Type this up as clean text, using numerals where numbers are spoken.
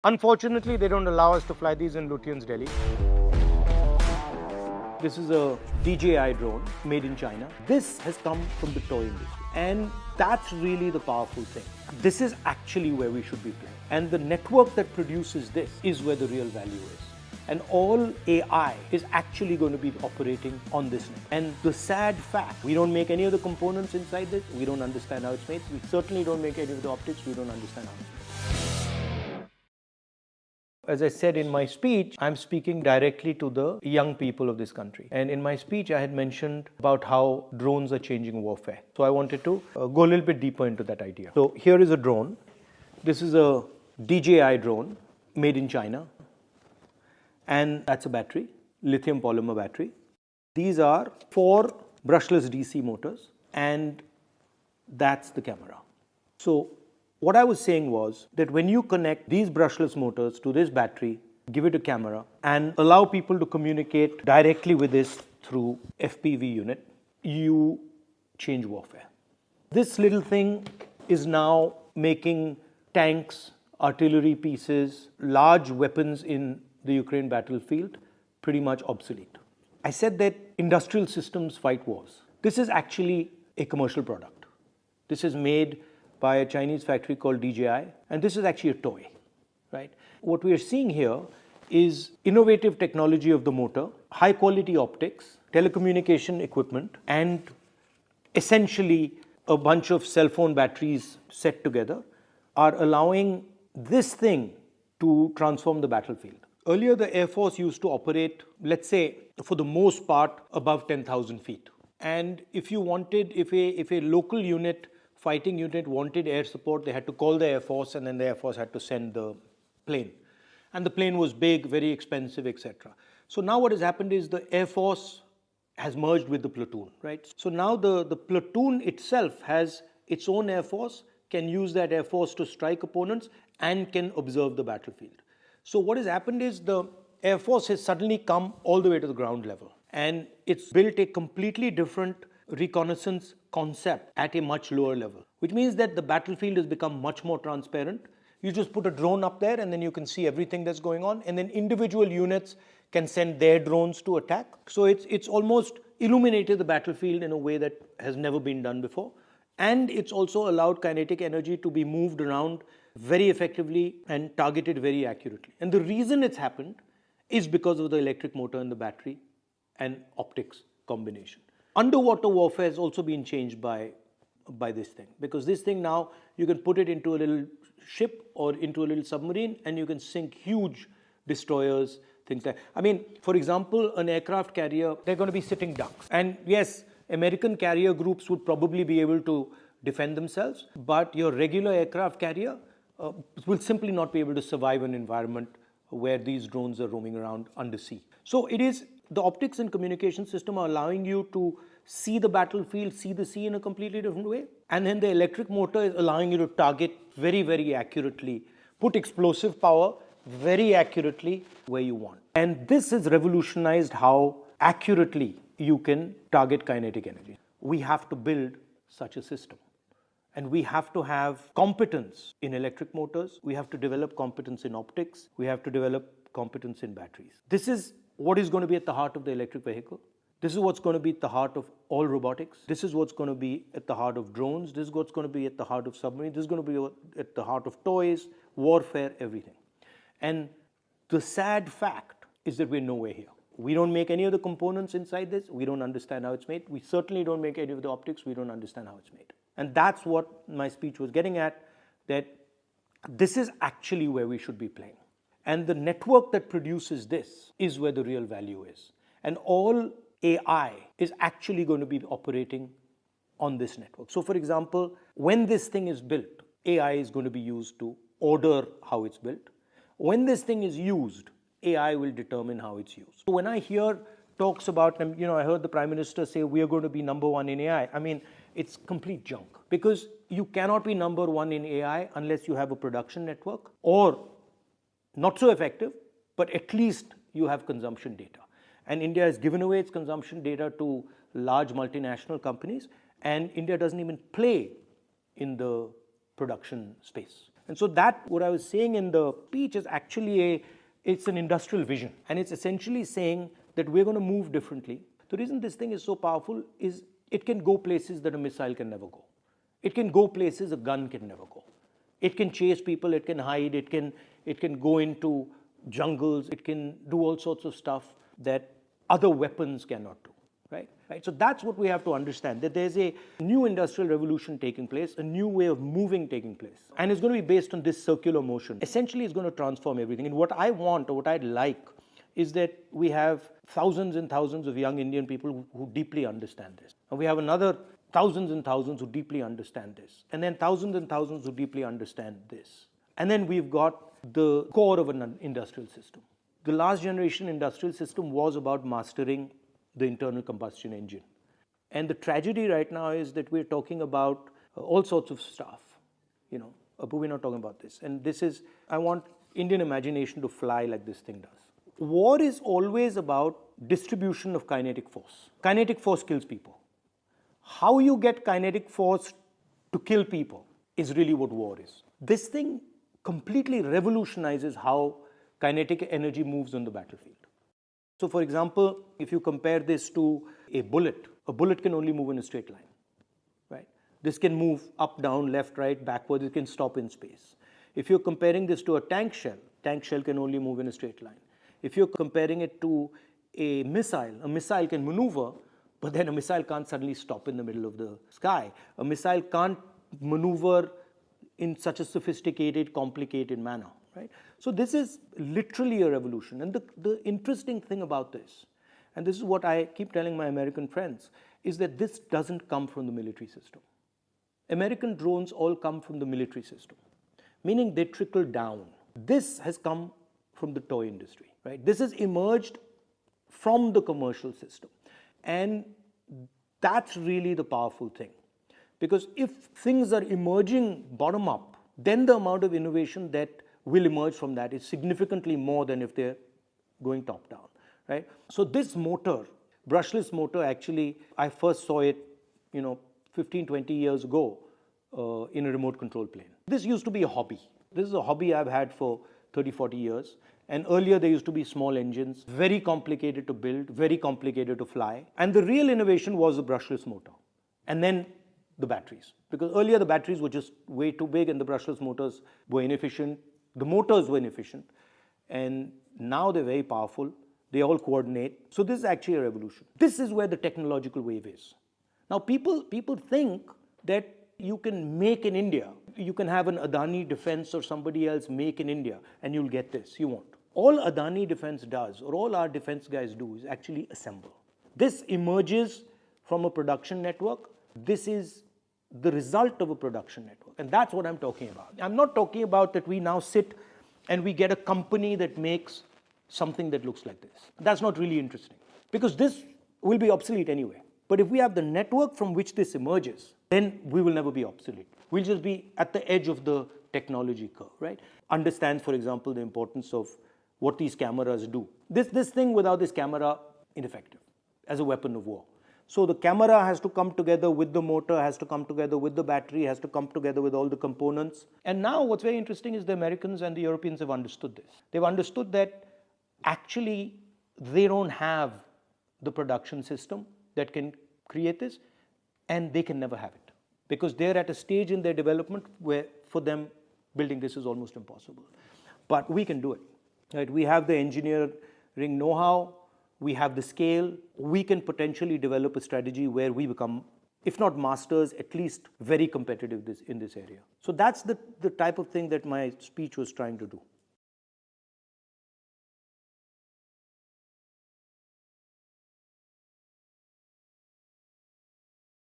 Unfortunately, they don't allow us to fly these in Lutyens, Delhi. This is a DJI drone made in China. This has come from the toy industry. And that's really the powerful thing. This is actually where we should be playing. And the network that produces this is where the real value is. And all AI is actually going to be operating on this net. And the sad fact, we don't make any of the components inside this. We don't understand how it's made. We certainly don't make any of the optics. We don't understand how it's made. As I said in my speech, I'm speaking directly to the young people of this country. And in my speech, I had mentioned about how drones are changing warfare. So I wanted to go a little bit deeper into that idea. So here is a drone. This is a DJI drone made in China. And that's a battery, lithium polymer battery. These are 4 brushless DC motors, and that's the camera. So what I was saying was that when you connect these brushless motors to this battery, give it a camera, and allow people to communicate directly with this through FPV unit, you change warfare. This little thing is now making tanks, artillery pieces, large weapons in the Ukraine battlefield pretty much obsolete. I said that industrial systems fight wars. This is actually a commercial product. This is made by a Chinese factory called DJI, and this is actually a toy, right? What we are seeing here is innovative technology of the motor, high quality optics, telecommunication equipment, and essentially a bunch of cell phone batteries set together are allowing this thing to transform the battlefield. Earlier, the Air Force used to operate, let's say, for the most part, above 10,000 feet. And if you wanted, if a local unit, fighting unit wanted air support, they had to call the Air Force, and then the Air Force had to send the plane. And the plane was big, very expensive, etc. So now what has happened is the Air Force has merged with the platoon, right? So now the platoon itself has its own Air Force, can use that Air Force to strike opponents, and can observe the battlefield. So what has happened is the Air Force has suddenly come all the way to the ground level, and it's built a completely different reconnaissance concept at a much lower level, which means that the battlefield has become much more transparent. You just put a drone up there and then you can see everything that's going on, and then individual units can send their drones to attack. So it's almost illuminated the battlefield in a way that has never been done before, and it's also allowed kinetic energy to be moved around very effectively and targeted very accurately. And the reason it's happened is because of the electric motor and the battery and optics combination. Underwater warfare has also been changed by this thing, because this thing now you can put it into a little ship or into a little submarine and you can sink huge destroyers, things like, I mean, for example, an aircraft carrier, they're going to be sitting ducks. And yes, American carrier groups would probably be able to defend themselves, but your regular aircraft carrier will simply not be able to survive an environment where these drones are roaming around undersea. So it is the optics and communication system are allowing you to see the battlefield, see the sea in a completely different way. And then the electric motor is allowing you to target very, very accurately, put explosive power very accurately where you want. And this has revolutionized how accurately you can target kinetic energy. We have to build such a system. And we have to have competence in electric motors. We have to develop competence in optics. We have to develop competence in batteries. This is what is going to be at the heart of the electric vehicle. This is what's going to be at the heart of all robotics. This is what's going to be at the heart of drones. This is what's going to be at the heart of submarines. This is going to be at the heart of toys, warfare, everything. And the sad fact is that we're nowhere here. We don't make any of the components inside this. We don't understand how it's made. We certainly don't make any of the optics. We don't understand how it's made. And that's what my speech was getting at, that this is actually where we should be playing. And the network that produces this is where the real value is. And all AI is actually going to be operating on this network. So for example, when this thing is built, AI is going to be used to order how it's built. When this thing is used, AI will determine how it's used. So when I hear talks about, I heard the Prime Minister say we are going to be number one in AI. I mean, it's complete junk, because you cannot be number one in AI unless you have a production network, or not so effective, but at least you have consumption data. And India has given away its consumption data to large multinational companies, and India doesn't even play in the production space. And so that, what I was saying in the speech is actually it's an industrial vision. And it's essentially saying that we're going to move differently. The reason this thing is so powerful is it can go places that a missile can never go. It can go places a gun can never go. It can chase people, it can hide, it can go into jungles, it can do all sorts of stuff that other weapons cannot do. Right? So that's what we have to understand, that there's a new industrial revolution taking place, a new way of moving taking place. And it's going to be based on this circular motion. Essentially, it's going to transform everything. And what I want, or what I'd like, is that we have thousands and thousands of young Indian people who deeply understand this. And we have another thousands and thousands who deeply understand this. And then thousands and thousands who deeply understand this. And then we've got the core of an industrial system. The last generation industrial system was about mastering the internal combustion engine. And the tragedy right now is that we're talking about all sorts of stuff, but we're not talking about this. And this is, I want Indian imagination to fly like this thing does. War is always about distribution of kinetic force. Kinetic force kills people. How you get kinetic force to kill people is really what war is. This thing completely revolutionizes how kinetic energy moves on the battlefield. So for example, if you compare this to a bullet can only move in a straight line, right? This can move up, down, left, right, backwards, it can stop in space. If you're comparing this to a tank shell can only move in a straight line. If you're comparing it to a missile can maneuver, but then a missile can't suddenly stop in the middle of the sky. A missile can't maneuver in such a sophisticated, complicated manner. Right? So this is literally a revolution. And the interesting thing about this, and this is what I keep telling my American friends, is that this doesn't come from the military system. American drones all come from the military system, meaning they trickle down. This has come from the toy industry. Right? This has emerged from the commercial system. And that's really the powerful thing. Because if things are emerging bottom up, then the amount of innovation that will emerge from that is significantly more than if they're going top down, right? So this motor, brushless motor, actually, I first saw it, 15, 20 years ago in a remote control plane. This used to be a hobby. This is a hobby I've had for 30, 40 years. And earlier there used to be small engines, very complicated to build, very complicated to fly. And the real innovation was the brushless motor. And then the batteries. Because earlier the batteries were just way too big and the brushless motors were inefficient. The motors were inefficient. And now they're very powerful. They all coordinate. So this is actually a revolution. This is where the technological wave is. Now people think that you can make in India. You can have an Adani Defense or somebody else make in India and you'll get this. You won't. All Adani Defense does, or all our defense guys do, is actually assemble. This emerges from a production network. This is the result of a production network. And that's what I'm talking about. I'm not talking about that we now sit and we get a company that makes something that looks like this. That's not really interesting, because this will be obsolete anyway. But if we have the network from which this emerges, then we will never be obsolete. We'll just be at the edge of the technology curve, right? Understands, for example, the importance of what these cameras do. This thing without this camera, ineffective as a weapon of war. So the camera has to come together with the motor, has to come together with the battery, has to come together with all the components. And now what's very interesting is the Americans and the Europeans have understood this. They've understood that actually they don't have the production system that can create this, and they can never have it, because they're at a stage in their development where for them building this is almost impossible. But we can do it. Right? We have the engineering know-how, we have the scale, we can potentially develop a strategy where we become, if not masters, at least very competitive in this area. So that's the type of thing that my speech was trying to do.